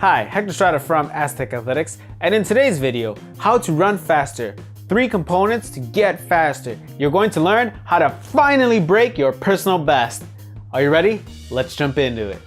Hi, Hector Strada from Aztec Athletics, and in today's video, how to run faster. 3 components to get faster. You're going to learn how to finally break your personal best. Are you ready? Let's jump into it.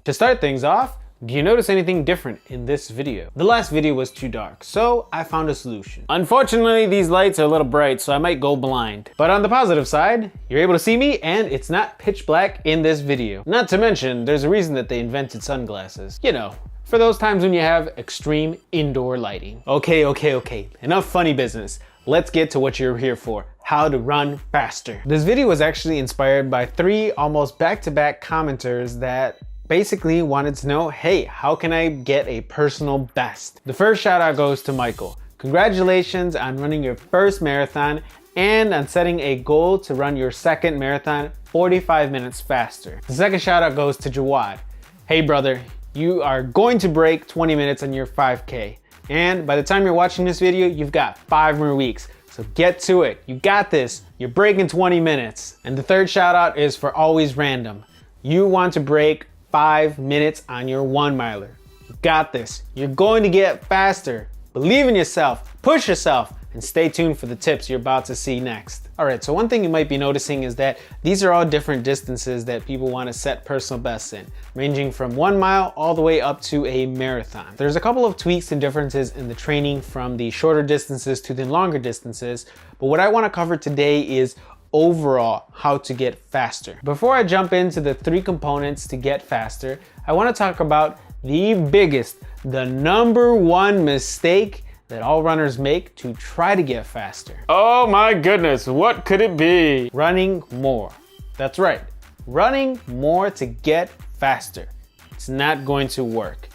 To start things off, do you notice anything different in this video? The last video was too dark, so I found a solution. Unfortunately, these lights are a little bright, so I might go blind. But on the positive side, you're able to see me and it's not pitch black in this video. Not to mention, there's a reason that they invented sunglasses. You know, for those times when you have extreme indoor lighting. Okay. Enough funny business. Let's get to what you're here for. How to run faster. This video was actually inspired by 3 almost back-to-back commenters that basically wanted to know, hey, how can I get a personal best? The first shout out goes to Michael. Congratulations on running your first marathon and on setting a goal to run your second marathon 45 minutes faster. The second shout out goes to Jawad. Hey brother, you are going to break 20 minutes on your 5K. And by the time you're watching this video, you've got 5 more weeks. So get to it. You got this. You're breaking 20 minutes. And the third shout out is for Always Random. You want to break 5 minutes on your 1 miler. You got this. You're going to get faster. Believe in yourself, push yourself, and stay tuned for the tips you're about to see next. All right, so one thing you might be noticing is that these are all different distances that people want to set personal bests in, ranging from 1 mile all the way up to a marathon. There's a couple of tweaks and differences in the training from the shorter distances to the longer distances, but what I want to cover today is overall how to get faster. Before I jump into the 3 components to get faster, I want to talk about the biggest, the number 1 mistake that all runners make to try to get faster. Oh my goodness, what could it be? Running more. That's right, running more to get faster. It's not going to work.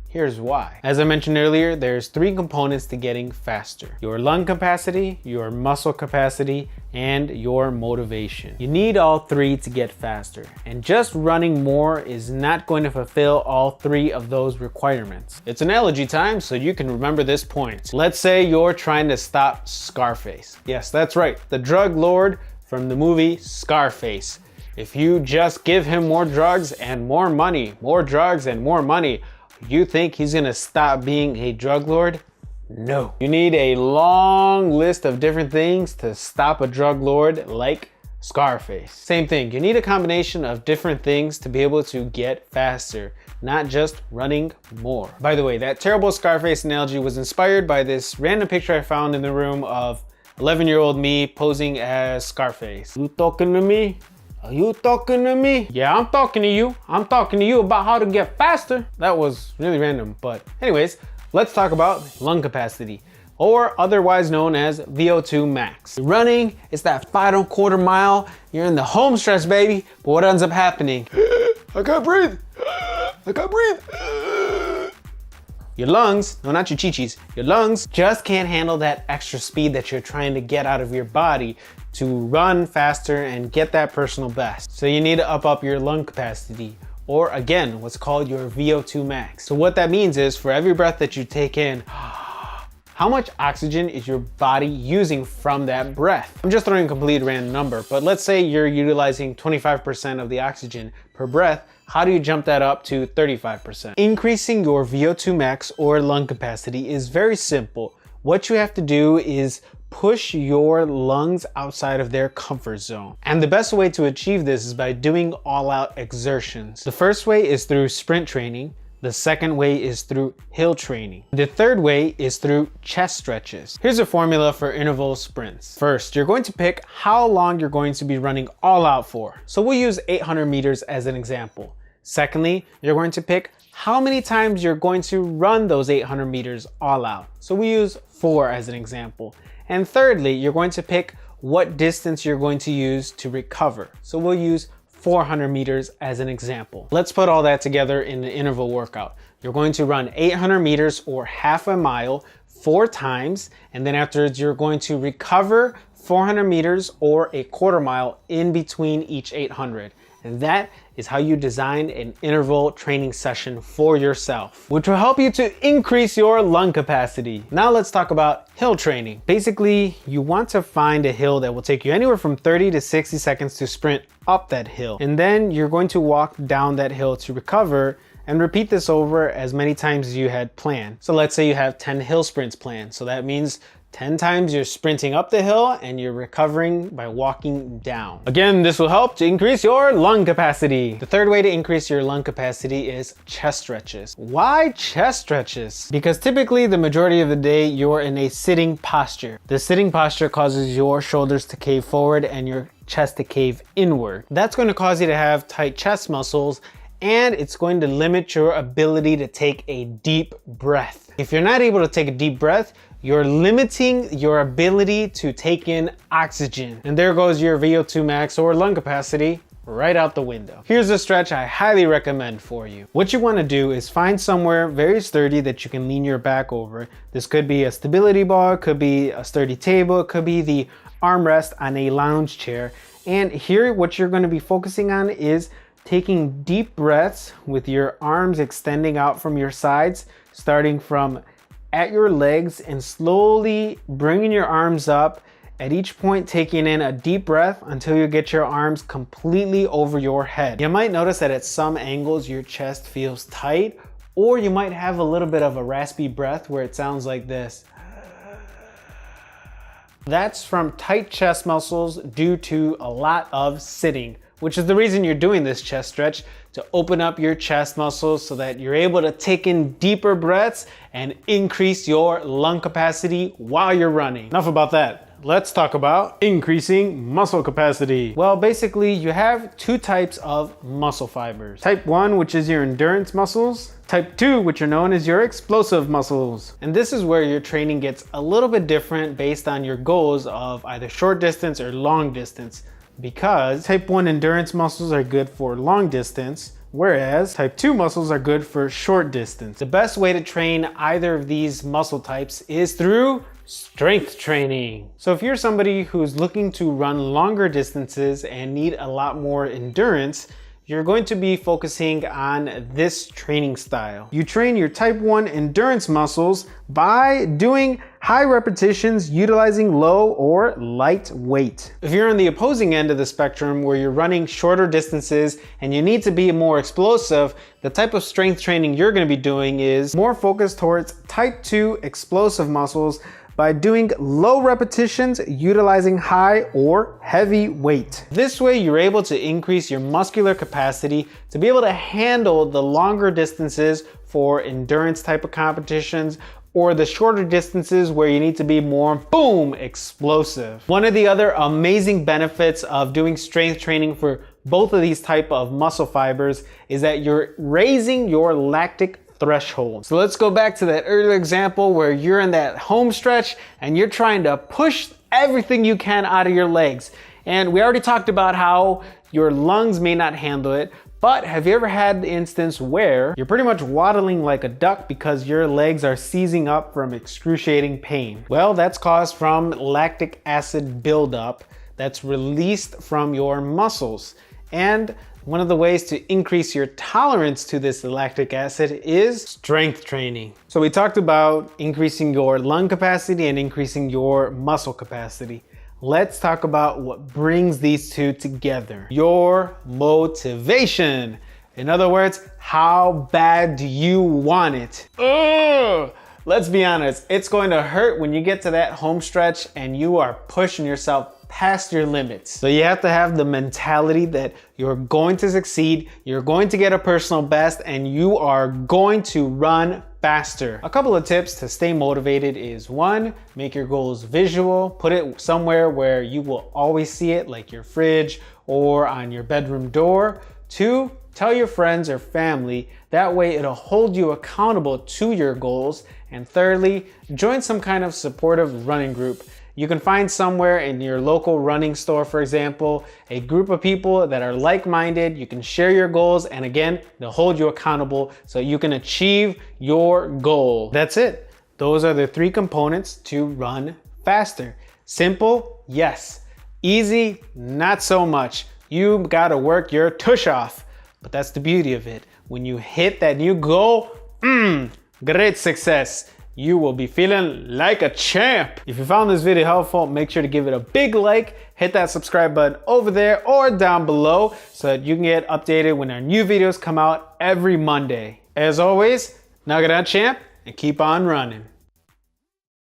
Here's why. As I mentioned earlier, there's 3 components to getting faster. Your lung capacity, your muscle capacity, and your motivation. You need all 3 to get faster, and just running more is not going to fulfill all 3 of those requirements. It's analogy time, so you can remember this point. Let's say you're trying to stop Scarface. Yes, that's right, the drug lord from the movie Scarface. If you just give him more drugs and more money, more drugs and more money, you think he's gonna stop being a drug lord? No. You need a long list of different things to stop a drug lord like Scarface. Same thing, you need a combination of different things to be able to get faster, not just running more. By the way, that terrible Scarface analogy was inspired by this random picture I found in the room of 11-year-old me posing as Scarface. You talking to me? Are you talking to me? Yeah, I'm talking to you. I'm talking to you about how to get faster. That was really random, but anyways, let's talk about lung capacity, or otherwise known as VO2 max. You're running, it's that final quarter mile, you're in the home stretch, baby, but what ends up happening? I can't breathe. I can't breathe. Your lungs, no, not your chi-chis, your lungs just can't handle that extra speed that you're trying to get out of your body to run faster and get that personal best. So you need to up your lung capacity, or again, what's called your VO2 max. So what that means is for every breath that you take in, how much oxygen is your body using from that breath? I'm just throwing a complete random number, but let's say you're utilizing 25% of the oxygen per breath. How do you jump that up to 35%? Increasing your VO2 max or lung capacity is very simple. What you have to do is push your lungs outside of their comfort zone. And the best way to achieve this is by doing all-out exertions. The first way is through sprint training. The second way is through hill training. The third way is through chest stretches. Here's a formula for interval sprints. First, you're going to pick how long you're going to be running all out for. So we'll use 800 meters as an example. Secondly, you're going to pick how many times you're going to run those 800 meters all out. So we use 4 as an example. And thirdly, you're going to pick what distance you're going to use to recover. So we'll use 400 meters as an example. Let's put all that together in the interval workout. You're going to run 800 meters or half a mile 4 times, and then afterwards you're going to recover 400 meters or a quarter mile in between each 800. And that is how you design an interval training session for yourself, which will help you to increase your lung capacity. Now let's talk about hill training. Basically, you want to find a hill that will take you anywhere from 30 to 60 seconds to sprint up that hill. And then you're going to walk down that hill to recover and repeat this over as many times as you had planned. So let's say you have 10 hill sprints planned. So that means 10 times you're sprinting up the hill and you're recovering by walking down. Again, this will help to increase your lung capacity. The third way to increase your lung capacity is chest stretches. Why chest stretches? Because typically the majority of the day you're in a sitting posture. The sitting posture causes your shoulders to cave forward and your chest to cave inward. That's going to cause you to have tight chest muscles, and it's going to limit your ability to take a deep breath. If you're not able to take a deep breath, you're limiting your ability to take in oxygen. And there goes your VO2 max or lung capacity right out the window. Here's a stretch I highly recommend for you. What you want to do is find somewhere very sturdy that you can lean your back over. This could be a stability bar, it could be a sturdy table, it could be the armrest on a lounge chair. And here what you're going to be focusing on is taking deep breaths with your arms extending out from your sides, starting from at your legs and slowly bringing your arms up. At each point, taking in a deep breath until you get your arms completely over your head. You might notice that at some angles, your chest feels tight, or you might have a little bit of a raspy breath where it sounds like this. That's from tight chest muscles due to a lot of sitting, which is the reason you're doing this chest stretch, to open up your chest muscles so that you're able to take in deeper breaths and increase your lung capacity while you're running. Enough about that. Let's talk about increasing muscle capacity. Well, basically you have two types of muscle fibers. Type 1, which is your endurance muscles. Type 2, which are known as your explosive muscles. And this is where your training gets a little bit different based on your goals of either short distance or long distance. Because type 1 endurance muscles are good for long distance, whereas type 2 muscles are good for short distance. The best way to train either of these muscle types is through strength training. So if you're somebody who's looking to run longer distances and need a lot more endurance, you're going to be focusing on this training style. You train your type 1 endurance muscles by doing high repetitions utilizing low or light weight. If you're on the opposing end of the spectrum where you're running shorter distances and you need to be more explosive, the type of strength training you're going to be doing is more focused towards type 2 explosive muscles by doing low repetitions utilizing high or heavy weight. This way you're able to increase your muscular capacity to be able to handle the longer distances for endurance type of competitions or the shorter distances where you need to be more boom explosive. One of the other amazing benefits of doing strength training for both of these type of muscle fibers is that you're raising your lactic threshold. So let's go back to that earlier example where you're in that home stretch and you're trying to push everything you can out of your legs. And we already talked about how your lungs may not handle it, but have you ever had the instance where you're pretty much waddling like a duck because your legs are seizing up from excruciating pain? Well, that's caused from lactic acid buildup that's released from your muscles. And one of the ways to increase your tolerance to this lactic acid is strength training. So we talked about increasing your lung capacity and increasing your muscle capacity. Let's talk about what brings these two together. Your motivation. In other words, how bad do you want it? Ugh! Let's be honest, it's going to hurt when you get to that home stretch and you are pushing yourself past your limits. So you have to have the mentality that you're going to succeed, you're going to get a personal best, and you are going to run faster. A couple of tips to stay motivated is 1, make your goals visual, put it somewhere where you will always see it, like your fridge or on your bedroom door. 2, tell your friends or family, that way it'll hold you accountable to your goals. And thirdly, join some kind of supportive running group. You can find somewhere in your local running store, for example, a group of people that are like-minded. You can share your goals, and again, they'll hold you accountable so you can achieve your goal. That's it. Those are the 3 components to run faster. Simple, yes. Easy, not so much. You gotta work your tush off. But that's the beauty of it. When you hit that new goal, great success. You will be feeling like a champ. If you found this video helpful, make sure to give it a big like, hit that subscribe button over there or down below so that you can get updated when our new videos come out every Monday. As always, knock it out, champ, and keep on running.